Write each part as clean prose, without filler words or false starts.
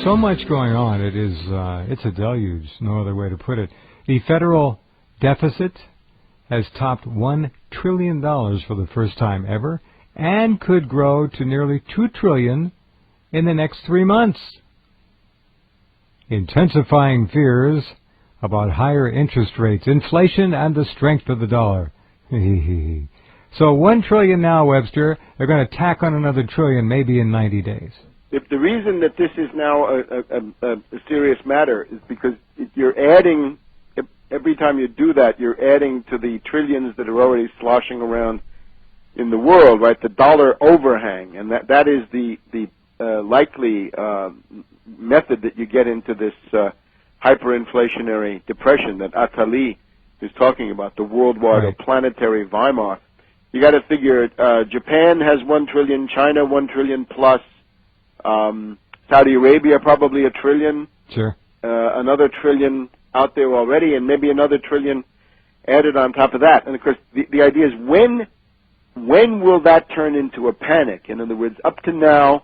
So much going on. It's a deluge, no other way to put it. The federal deficit has topped $1 trillion for the first time ever and could grow to nearly $2 trillion in the next 3 months. Intensifying fears about higher interest rates, inflation, and the strength of the dollar. So $1 trillion now, Webster. They're going to tack on another trillion maybe in 90 days. If the reason that this is now a serious matter is because you're adding, every time you do that, you're adding to the trillions that are already sloshing around in the world, right? The dollar overhang, and that is the likely method that you get into this hyperinflationary depression that Attali is talking about, the worldwide or planetary Weimar. You got to figure Japan has 1 trillion, China 1 trillion plus. Saudi Arabia probably $1 trillion. Sure. Another $1 trillion out there already, and maybe another $1 trillion added on top of that. And of course, the idea is when will that turn into a panic? In other words, up to now,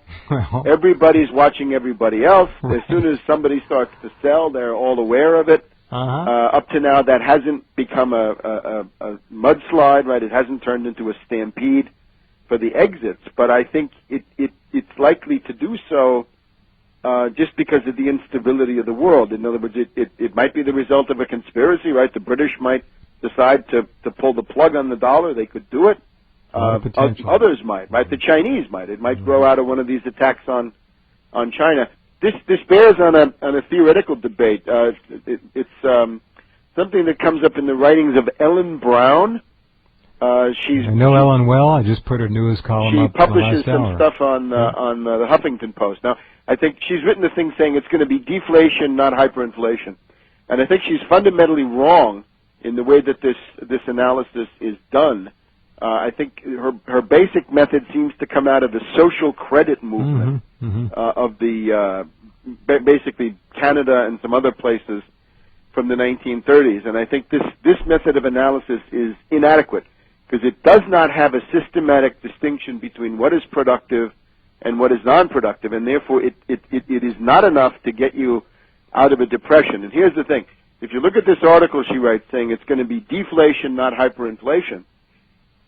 everybody's watching everybody else. As soon as somebody starts to sell, they're all aware of it. Up to now, that hasn't become a mudslide, right? It hasn't turned into a stampede for the exits, but I think it's likely to do so just because of the instability of the world. In other words, it might be the result of a conspiracy, right? The British might decide to pull the plug on the dollar. They could do it. Others might, right? The Chinese might. It might grow out of one of these attacks on China. This bears on a theoretical debate. It's something that comes up in the writings of Ellen Brown. I know Ellen well. I just put her newest column up. She publishes some stuff on the Huffington Post. Now, I think she's written a thing saying it's going to be deflation, not hyperinflation. And I think she's fundamentally wrong in the way that this analysis is done. I think her basic method seems to come out of the social credit movement of the basically Canada and some other places from the 1930s. And I think this method of analysis is inadequate, because it does not have a systematic distinction between what is productive and what is non-productive, and therefore it is not enough to get you out of a depression. And here's the thing. If you look at this article she writes saying it's going to be deflation, not hyperinflation,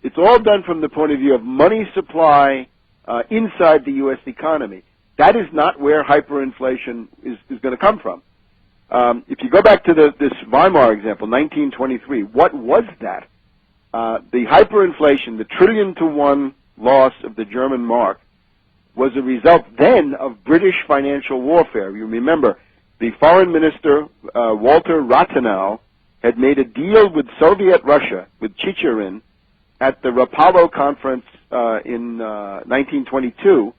it's all done from the point of view of money supply inside the U.S. economy. That is not where hyperinflation is going to come from. If you go back to this Weimar example, 1923, what was that? The hyperinflation, the 1 trillion to 1 loss of the German mark, was a result then of British financial warfare. You remember, the foreign minister, Walter Rathenau, had made a deal with Soviet Russia, with Chicherin, at the Rapallo conference in 1922,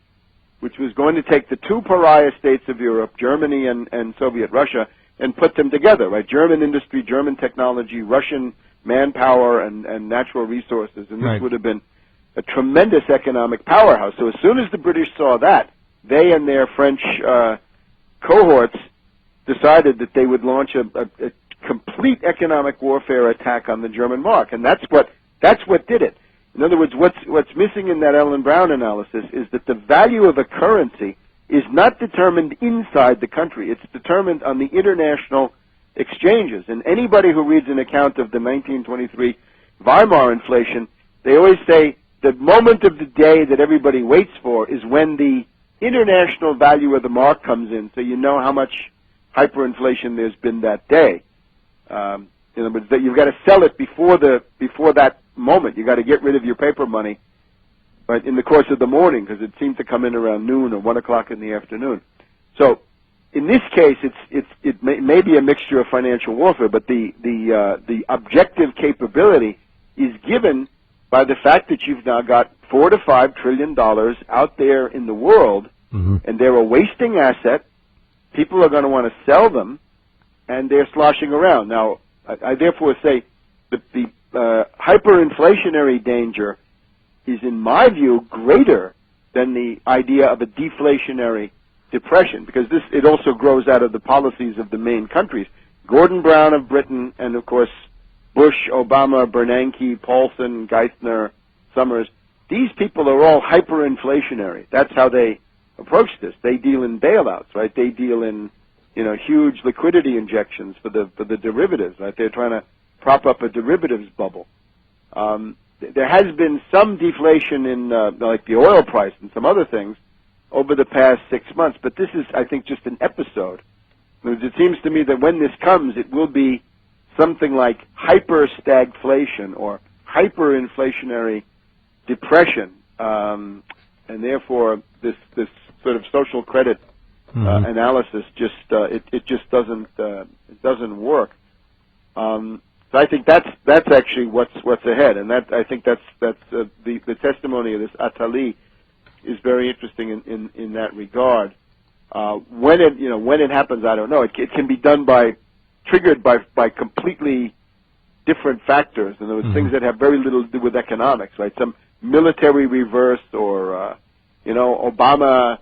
which was going to take the two pariah states of Europe, Germany and Soviet Russia, and put them together, right? German industry, German technology, Russian manpower and natural resources, and this would have been a tremendous economic powerhouse. So as soon as the British saw that, they and their French cohorts decided that they would launch a complete economic warfare attack on the German mark, and that's what did it. In other words, what's missing in that Ellen Brown analysis is that the value of a currency is not determined inside the country. It's determined on the international exchanges. And anybody who reads an account of the 1923 Weimar inflation, they always say the moment of the day that everybody waits for is when the international value of the mark comes in, so you know how much hyperinflation there's been that day. In other words, that you've got to sell it before that moment. You've got to get rid of your paper money, right, in the course of the morning, because it seems to come in around noon or 1 o'clock in the afternoon. So in this case, it may be a mixture of financial warfare, but the objective capability is given by the fact that you've now got $4 to $5 trillion out there in the world, and they're a wasting asset. People are going to want to sell them, and they're sloshing around. Now, I therefore say that the hyperinflationary danger is, in my view, greater than the idea of a deflationary depression, because it also grows out of the policies of the main countries. Gordon Brown of Britain, and of course Bush, Obama, Bernanke, Paulson, Geithner, Summers, these people are all hyperinflationary. That's how they approach this. They deal in bailouts, right? They deal in, huge liquidity injections for the derivatives, right? They're trying to prop up a derivatives bubble. There has been some deflation in like the oil price and some other things over the past 6 months, but this is, I think, just an episode. It seems to me that when this comes, it will be something like hyper-stagflation or hyperinflationary depression, and therefore this sort of social credit analysis just it just doesn't work. So I think that's actually what's ahead, and that I think that's the testimony of this Atali is very interesting in that regard. When it happens, I don't know. It can be done triggered by completely different factors, and those things that have very little to do with economics, right? Some military reverse, or Obama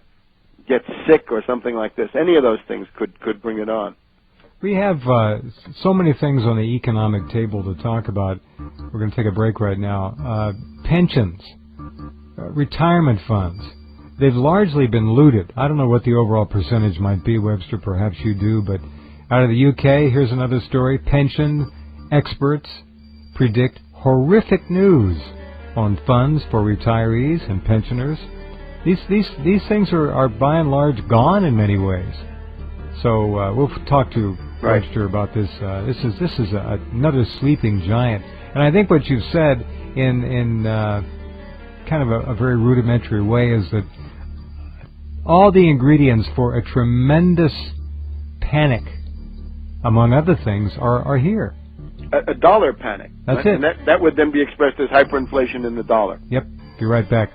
gets sick, or something like this. Any of those things could bring it on. We have so many things on the economic table to talk about. We're going to take a break right now. Pensions, retirement funds. They've largely been looted. I don't know what the overall percentage might be, Webster. Perhaps you do. But out of the UK, here's another story. Pension experts predict horrific news on funds for retirees and pensioners. These things are by and large gone in many ways. So we'll talk to Webster about this. This is another sleeping giant. And I think what you've said in kind of a very rudimentary way is that all the ingredients for a tremendous panic, among other things, are here. A dollar panic. That's it. And that would then be expressed as hyperinflation in the dollar. Yep. Be right back.